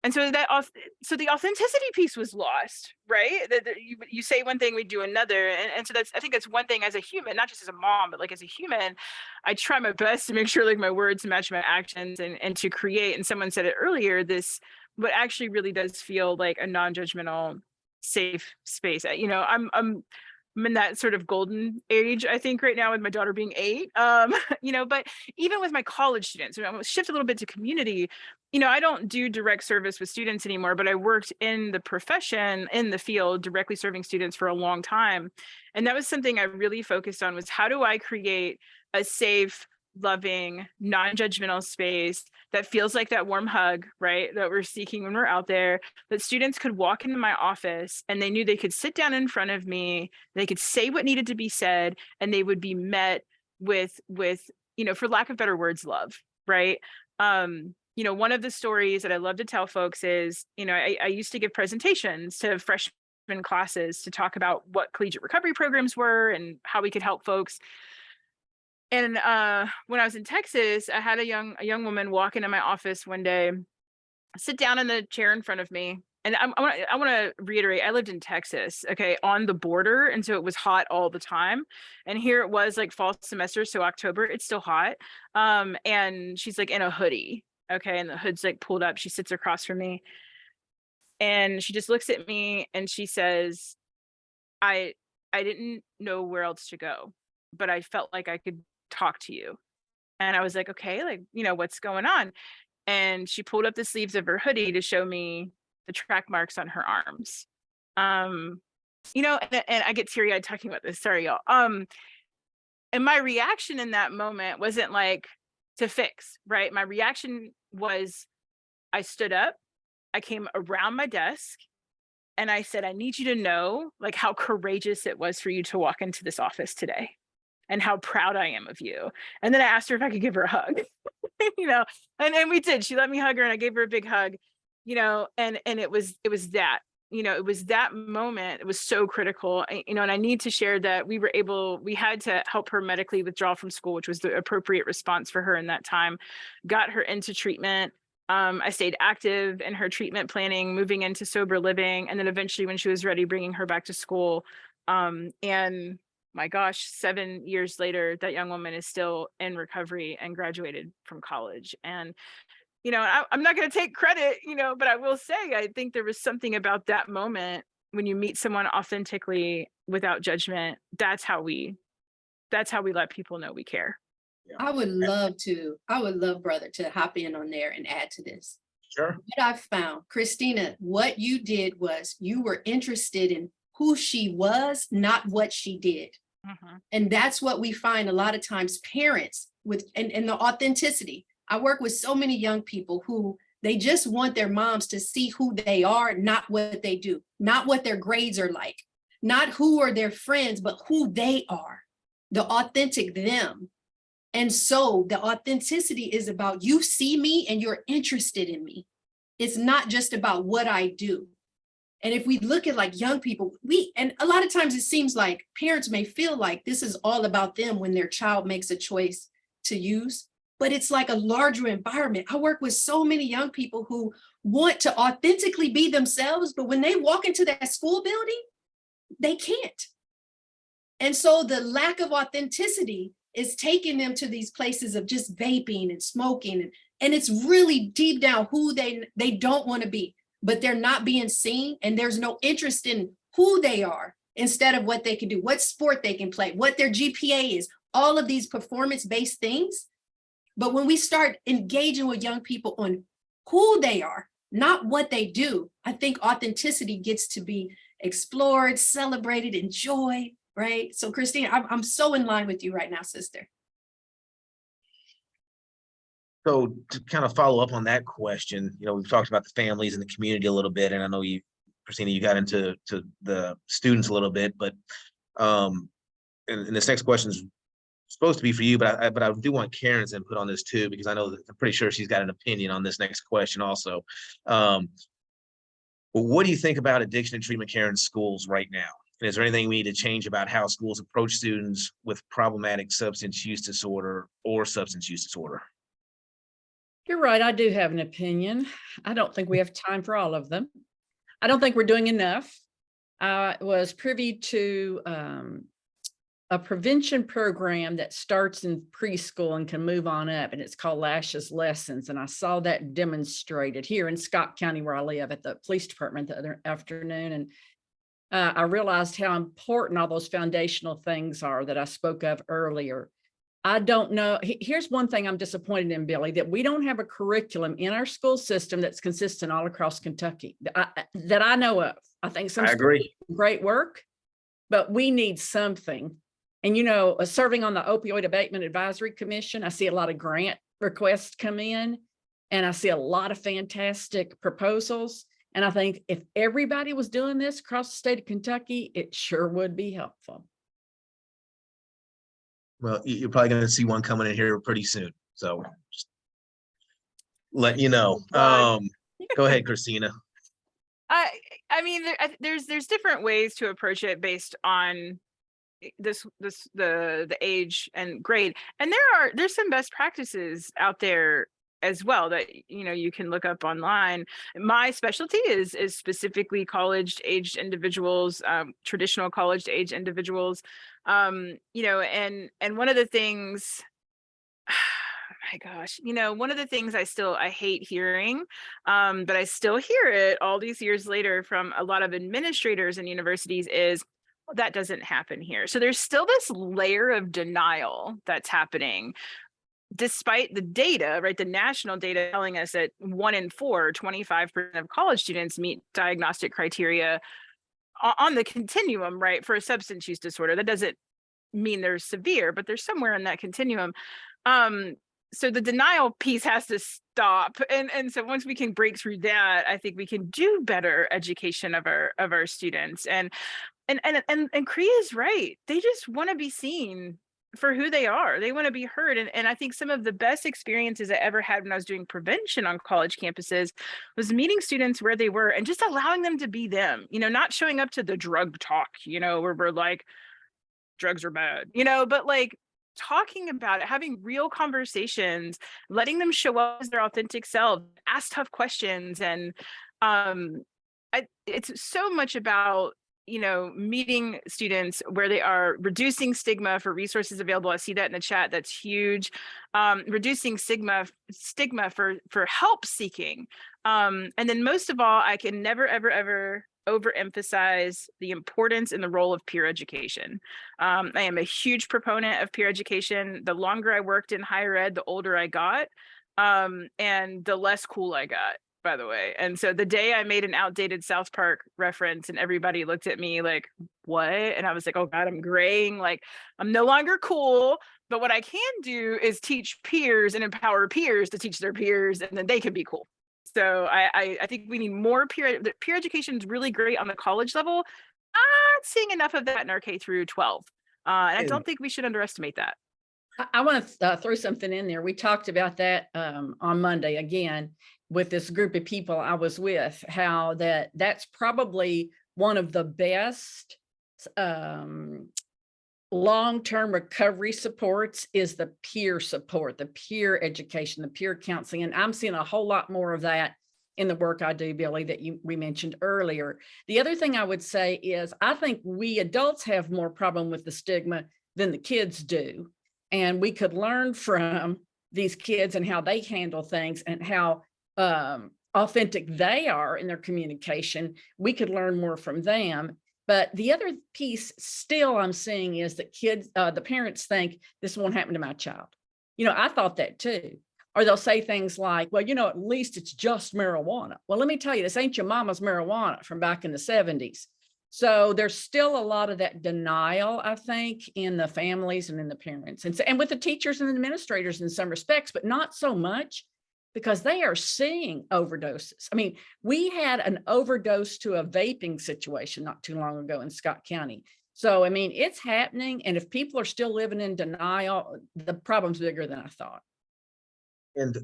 And so the authenticity piece was lost, right? That you say one thing, we do another, and so I think that's one thing as a human, not just as a mom, but like as a human, I try my best to make sure like my words match my actions, and to create. And someone said it earlier, what actually really does feel like a non-judgmental, safe space. I'm in that sort of golden age, I think, right now with my daughter being 8. But even with my college students, I'm gonna shift a little bit to community. I don't do direct service with students anymore, but I worked in the profession, in the field, directly serving students for a long time. And that was something I really focused on, was how do I create a safe, loving, non-judgmental space that feels like that warm hug, right? That we're seeking when we're out there, that students could walk into my office and they knew they could sit down in front of me, they could say what needed to be said, and they would be met with, you know, for lack of better words, love, right? You know, one of the stories that I love to tell folks is, you know, I used to give presentations to freshmen classes to talk about what collegiate recovery programs were and how we could help folks. And when I was in Texas, I had a young woman walk into my office one day, sit down in the chair in front of me. And I want to reiterate, I lived in Texas, okay, on the border. And so it was hot all the time. And here it was like fall semester. So October, it's still hot. And she's like in a hoodie. Okay. And the hood's like pulled up. She sits across from me and she just looks at me and she says, I didn't know where else to go, but I felt like I could talk to you. And I was like, okay, like, you know, what's going on? And she pulled up the sleeves of her hoodie to show me the track marks on her arms. You know, and I get teary-eyed talking about this, sorry, y'all. And my reaction in that moment wasn't like to fix, right? My reaction was, I stood up, I came around my desk, and I said, I need you to know like how courageous it was for you to walk into this office today and how proud I am of you. And then I asked her if I could give her a hug, you know, and we did. She let me hug her and I gave her a big hug, you know, and it was that, you know, it was that moment. It was so critical, you know, and I need to share that we had to help her medically withdraw from school, which was the appropriate response for her in that time, got her into treatment. I stayed active in her treatment planning, moving into sober living, and then eventually when she was ready, bringing her back to school. And my gosh, 7 years later, that young woman is still in recovery and graduated from college. And, you know, I'm not going to take credit, you know, but I will say, I think there was something about that moment when you meet someone authentically without judgment. That's how we let people know we care. I would love brother to hop in on there and add to this. Sure. What I found, Christina, what you did was you were interested in who she was, not what she did. And that's what we find a lot of times parents with, and the authenticity. I work with so many young people who they just want their moms to see who they are, not what they do, not what their grades are like, not who are their friends, but who they are, the authentic them. And so the authenticity is about you see me and you're interested in me. It's not just about what I do. And if we look at like young people, and a lot of times it seems like parents may feel like this is all about them when their child makes a choice to use, but it's like a larger environment. I work with so many young people who want to authentically be themselves, but when they walk into that school building, they can't. And so the lack of authenticity is taking them to these places of just vaping and smoking. And it's really deep down who they don't want to be, but they're not being seen. And there's no interest in who they are instead of what they can do, what sport they can play, what their GPA is, all of these performance-based things. But when we start engaging with young people on who they are, not what they do, I think authenticity gets to be explored, celebrated, enjoyed. Right. So Christine, I'm so in line with you right now, sister. So to kind of follow up on that question, you know, we've talked about the families and the community a little bit, and I know you, Christina, you got into the students a little bit, but and this next question is supposed to be for you, but I do want Karen's input on this too, because I know that I'm pretty sure she's got an opinion on this next question also. Well, what do you think about addiction and treatment care in schools right now? And is there anything we need to change about how schools approach students with problematic substance use disorder or substance use disorder? You're right. I do have an opinion. I don't think we have time for all of them. I don't think we're doing enough. I was privy to a prevention program that starts in preschool and can move on up, and it's called Lash's Lessons. And I saw that demonstrated here in Scott County, where I live, at the police department the other afternoon. And I realized how important all those foundational things are that I spoke of earlier. I don't know. Here's one thing I'm disappointed in, Billy, that we don't have a curriculum in our school system that's consistent all across Kentucky that I know of. I think some I agree. great work, but we need something And, serving on the Opioid Abatement Advisory Commission, I see a lot of grant requests come in, and I see a lot of fantastic proposals. And I think if everybody was doing this across the state of Kentucky, it sure would be helpful. Well, you're probably going to see one coming in here pretty soon. So just let you know. Go ahead, Christina. I mean, there's different ways to approach it based on the age and grade, and there's some best practices out there as well that you can look up online. My specialty is specifically college-aged individuals, traditional college-aged individuals, and one of the things, my gosh, one of the things I hate hearing, but I still hear it all these years later from a lot of administrators and universities is, well, that doesn't happen here. So there's still this layer of denial that's happening despite the data, right? The national data telling us that 1 in 4, 25% of college students meet diagnostic criteria on the continuum, right, for a substance use disorder. That doesn't mean they're severe, but they're somewhere in that continuum. So the denial piece has to stop. And so once we can break through that, I think we can do better education of our students. And Kriya is right. They just want to be seen for who they are. They want to be heard. And I think some of the best experiences I ever had when I was doing prevention on college campuses was meeting students where they were and just allowing them to be them, not showing up to the drug talk, where we're like, drugs are bad, but like talking about it, having real conversations, letting them show up as their authentic self, ask tough questions. And it's so much about meeting students where they are, reducing stigma for resources available. I see that in the chat. That's huge. Reducing stigma for help seeking. And then most of all, I can never, ever, ever overemphasize the importance and the role of peer education. I am a huge proponent of peer education. The longer I worked in higher ed, the older I got, and the less cool I got, by the way. And so the day I made an outdated South Park reference and everybody looked at me like, what? And I was like, oh God, I'm graying. Like, I'm no longer cool. But what I can do is teach peers and empower peers to teach their peers, and then they can be cool. So I think we need more peer education is really great on the college level. Not seeing enough of that in our K through 12. And I don't think we should underestimate that. I want to throw something in there. We talked about that on Monday again with this group of people I was with, how that's probably one of the best long-term recovery supports is the peer support, the peer education, the peer counseling. And I'm seeing a whole lot more of that in the work I do, Billy, that we mentioned earlier. The other thing I would say is I think we adults have more problem with the stigma than the kids do. And we could learn from these kids and how they handle things and how authentic they are in their communication. We could learn more from them. But the other piece still I'm seeing is that kids, the parents think this won't happen to my child. I thought that too. Or they'll say things like, well, at least it's just marijuana. Well, let me tell you, this ain't your mama's marijuana from back in the 70s. So there's still a lot of that denial, I think, in the families and in the parents and with the teachers and administrators in some respects, but not so much because they are seeing overdoses. I mean, we had an overdose to a vaping situation not too long ago in Scott County. So, I mean, it's happening. And if people are still living in denial, the problem's bigger than I thought. And,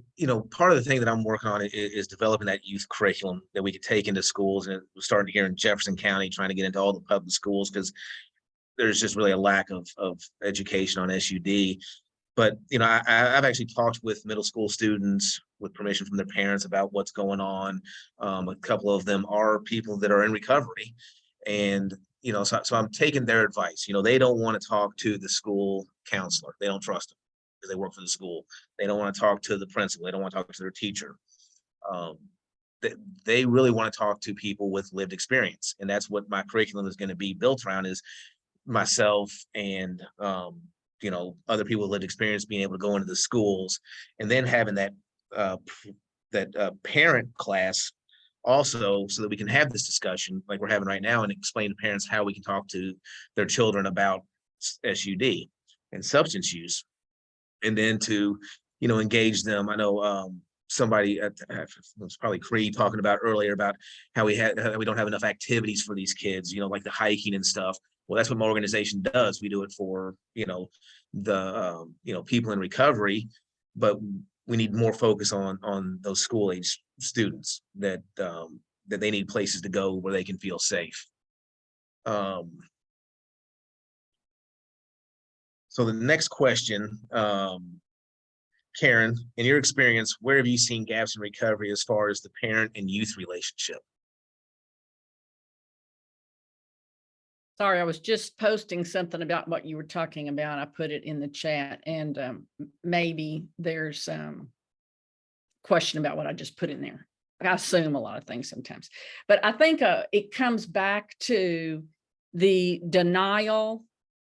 part of the thing that I'm working on is developing that youth curriculum that we could take into schools. And we're starting here in Jefferson County, trying to get into all the public schools because there's just really a lack of education on SUD. But, I've actually talked with middle school students with permission from their parents about what's going on. A couple of them are people that are in recovery. And, so I'm taking their advice. They don't want to talk to the school counselor. They don't trust them because they work for the school. They don't want to talk to the principal. They don't want to talk to their teacher. They really want to talk to people with lived experience. And that's what my curriculum is going to be built around is myself and, other people with lived experience being able to go into the schools and then having that parent class also so that we can have this discussion like we're having right now and explain to parents how we can talk to their children about SUD and substance use, and then to, you know, engage them. I know somebody it was probably Creed talking about earlier about how we don't have enough activities for these kids, you know, like the hiking and stuff. Well, that's what my organization does. We do it for, you know, the you know, people in recovery, but we need more focus on those school age students that that they need places to go where they can feel safe. So the next question, Karen, in your experience, where have you seen gaps in recovery as far as the parent and youth relationship? Sorry, I was just posting something about what you were talking about. I put it in the chat, and maybe there's question about what I just put in there. I assume a lot of things sometimes, but I think it comes back to the denial,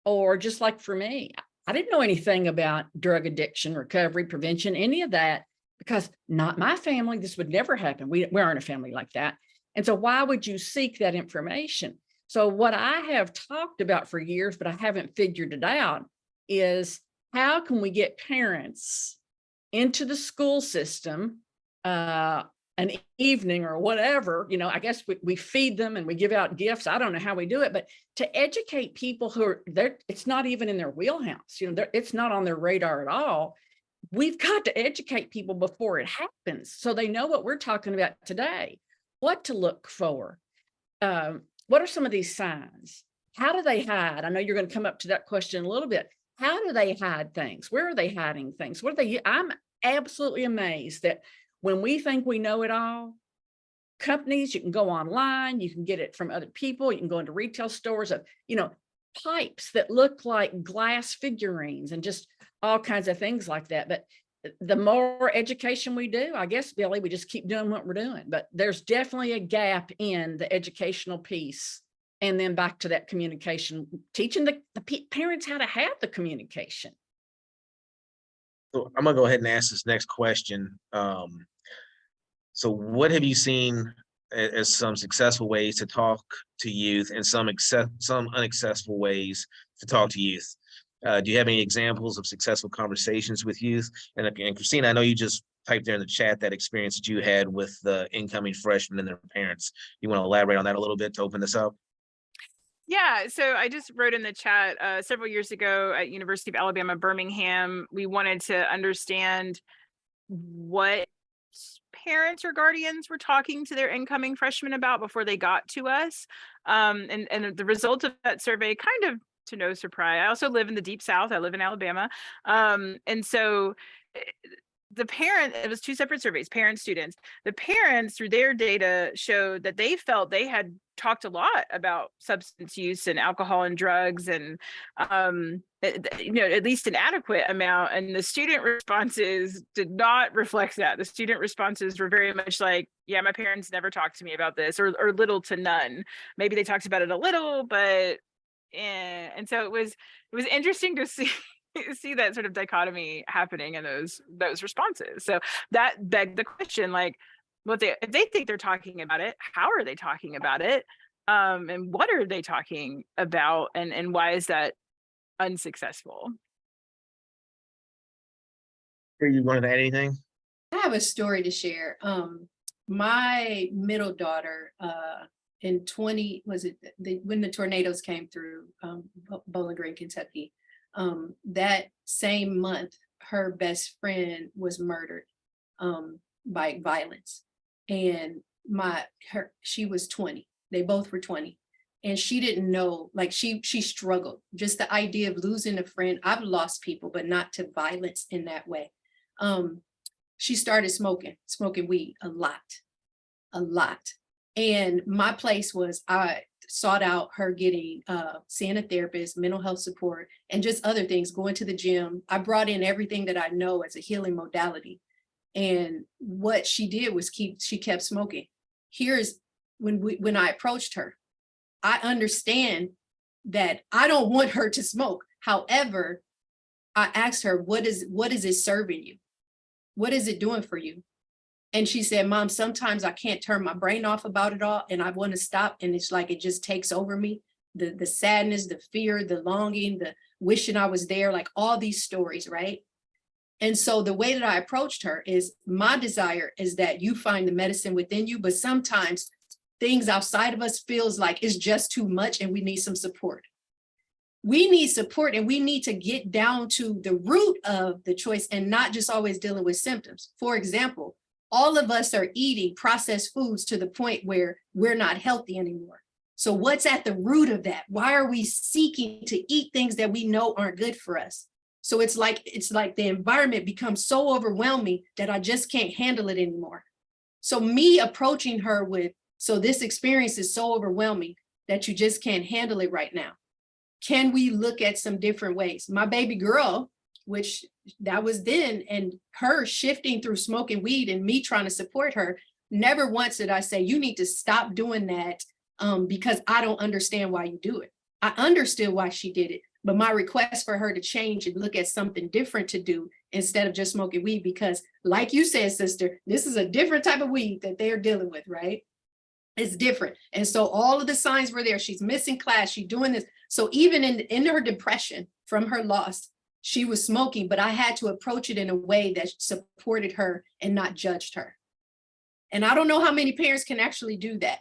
or just like for me, I didn't know anything about drug addiction, recovery, prevention, any of that, because not my family. This would never happen. We aren't a family like that. And so why would you seek that information? So what I have talked about for years, but I haven't figured it out, is how can we get parents into the school system an evening or whatever, you know, I guess we feed them and we give out gifts. I don't know how we do it, but to educate people who are there, it's not even in their wheelhouse, you know, it's not on their radar at all. We've got to educate people before it happens, so they know what we're talking about today, what to look for. What are some of these signs? How do they hide? I know you're going to come up to that question a little bit. How do they hide things? Where are they hiding things? What are they? I'm absolutely amazed that when we think we know it all, companies, you can go online, you can get it from other people, you can go into retail stores of, you know, pipes that look like glass figurines and just all kinds of things like that. But the more education we do, I guess, Billy, we just keep doing what we're doing. But there's definitely a gap in the educational piece. And then back to that communication, teaching the parents how to have the communication. So I'm gonna go ahead and ask this next question. So what have you seen as some successful ways to talk to youth and some unsuccessful ways to talk to youth? Do you have any examples of successful conversations with youth? And Christina, I know you just typed there in the chat that experience that you had with the incoming freshmen and their parents. You want to elaborate on that a little bit to open this up? Yeah, so I just wrote in the chat several years ago at University of Alabama, Birmingham, we wanted to understand what parents or guardians were talking to their incoming freshmen about before they got to us. And the result of that survey, kind of to no surprise, I also live in the deep South. I live in Alabama. And so the parent, it was two separate surveys, parents, students. The parents, through their data, showed that they felt they had talked a lot about substance use and alcohol and drugs, and you know, at least an adequate amount. And the student responses did not reflect that. The student responses were very much like, yeah, my parents never talked to me about this, or little to none. Maybe they talked about it a little, but and so it was interesting to see that sort of dichotomy happening in those responses. So that begged the question, like, if they think they're talking about it, how are they talking about it? And what are they talking about? And why is that unsuccessful? You wanted to add anything? I have a story to share. My middle daughter, when the tornadoes came through Bowling Green, Kentucky, that same month, her best friend was murdered by violence. And she was 20. They both were 20. And she didn't know, like she struggled. Just the idea of losing a friend. I've lost people, but not to violence in that way. She started smoking weed a lot. And my place was, I sought out her getting, seeing a therapist, mental health support, and just other things, going to the gym. I brought in everything that I know as a healing modality. And what she did was she kept smoking. Here's when I approached her, I understand that I don't want her to smoke. However, I asked her, what is it serving you? What is it doing for you? And she said, Mom, sometimes I can't turn my brain off about it all, and I want to stop. And it's like, it just takes over me. the sadness, the fear, the longing, the wishing I was there, like all these stories, right? And so the way that I approached her is, my desire is that you find the medicine within you, but sometimes things outside of us feels like it's just too much and we need some support. We need support, and we need to get down to the root of the choice and not just always dealing with symptoms. For example, all of us are eating processed foods to the point where we're not healthy anymore. So what's at the root of that? Why are we seeking to eat things that we know aren't good for us? So it's like the environment becomes so overwhelming that I just can't handle it anymore. So me approaching her with, so this experience is so overwhelming that you just can't handle it right now. Can we look at some different ways? My baby girl, which that was then, and her shifting through smoking weed and me trying to support her, never once did I say, you need to stop doing that because I don't understand why you do it. I understood why she did it, but my request for her to change and look at something different to do instead of just smoking weed, because like you said, sister, this is a different type of weed that they're dealing with, right? It's different. And so all of the signs were there. She's missing class. She's doing this. So even in her depression from her loss, she was smoking, but I had to approach it in a way that supported her and not judged her. And I don't know how many parents can actually do that.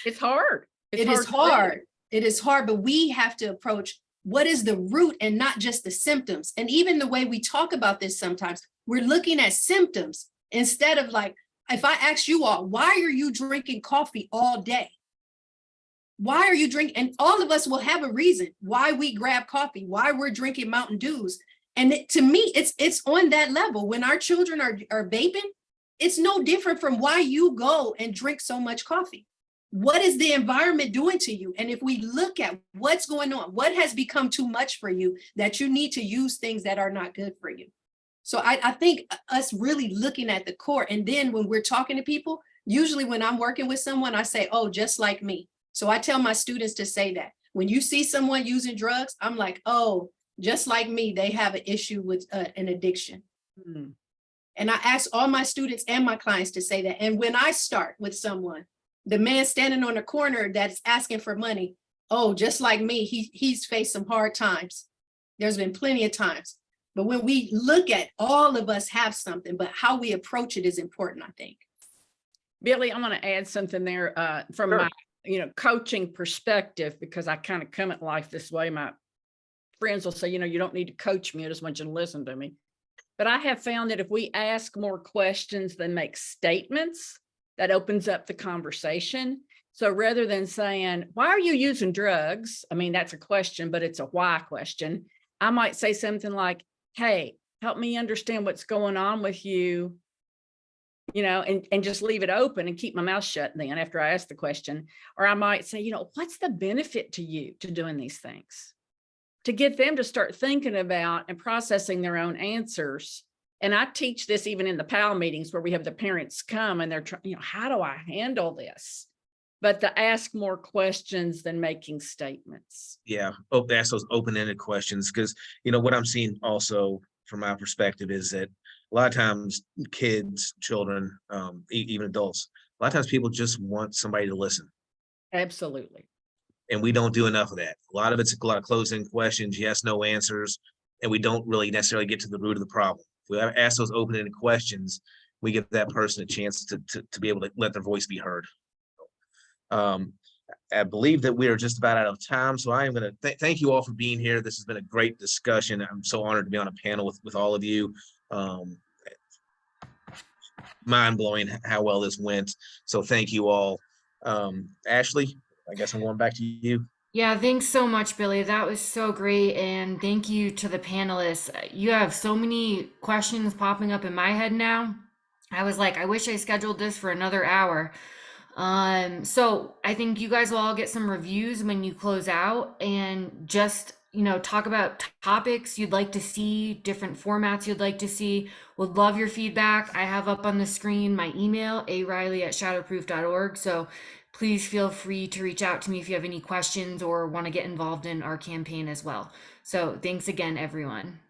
It's hard. It is hard. It is hard, but we have to approach what is the root and not just the symptoms. And even the way we talk about this sometimes, we're looking at symptoms instead of like, if I ask you all, why are you drinking coffee all day? Why are you drinking? And all of us will have a reason why we grab coffee, why we're drinking Mountain Dews. And to me, it's on that level. When our children are vaping, it's no different from why you go and drink so much coffee. What is the environment doing to you? And if we look at what's going on, what has become too much for you, that you need to use things that are not good for you. So I think us really looking at the core. And then when we're talking to people, usually when I'm working with someone, I say, oh, just like me. So I tell my students to say that. When you see someone using drugs, I'm like, oh, just like me, they have an issue with an addiction. Mm-hmm. And I ask all my students and my clients to say that. And when I start with someone, the man standing on the corner that's asking for money, oh, just like me, he's faced some hard times. There's been plenty of times. But when we look at, all of us have something, but how we approach it is important, I think. Billy, I'm going to add something there from my, coaching perspective, because I kind of come at life this way. My friends will say, you don't need to coach me. I just want you to listen to me. But I have found that if we ask more questions than make statements, that opens up the conversation. So rather than saying, why are you using drugs? I mean, that's a question, but it's a why question. I might say something like, hey, help me understand what's going on with you, and just leave it open and keep my mouth shut then after I ask the question. Or I might say, what's the benefit to you to doing these things? To get them to start thinking about and processing their own answers. And I teach this even in the PAL meetings where we have the parents come and they're trying, how do I handle this? But to ask more questions than making statements. Yeah, ask those open-ended questions, because what I'm seeing also from my perspective is that a lot of times kids, children, even adults, a lot of times people just want somebody to listen. Absolutely. And we don't do enough of that. A lot of it's a lot of closed-in questions, yes, no answers, and we don't really necessarily get to the root of the problem. If we ask those open-ended questions, we give that person a chance to be able to let their voice be heard. I believe that we are just about out of time, so I am going to thank you all for being here. This has been a great discussion. I'm so honored to be on a panel with all of you. Mind-blowing how well this went. So thank you all. Ashley, I guess I'm going back to you. Yeah, thanks so much, Billy. That was so great. And thank you to the panelists. You have so many questions popping up in my head now. I was like, I wish I scheduled this for another hour. So I think you guys will all get some reviews when you close out, and just, talk about topics you'd like to see, different formats you'd like to see. Would love your feedback. I have up on the screen my email, ariley@shadowproof.org. So please feel free to reach out to me if you have any questions or want to get involved in our campaign as well. So thanks again, everyone.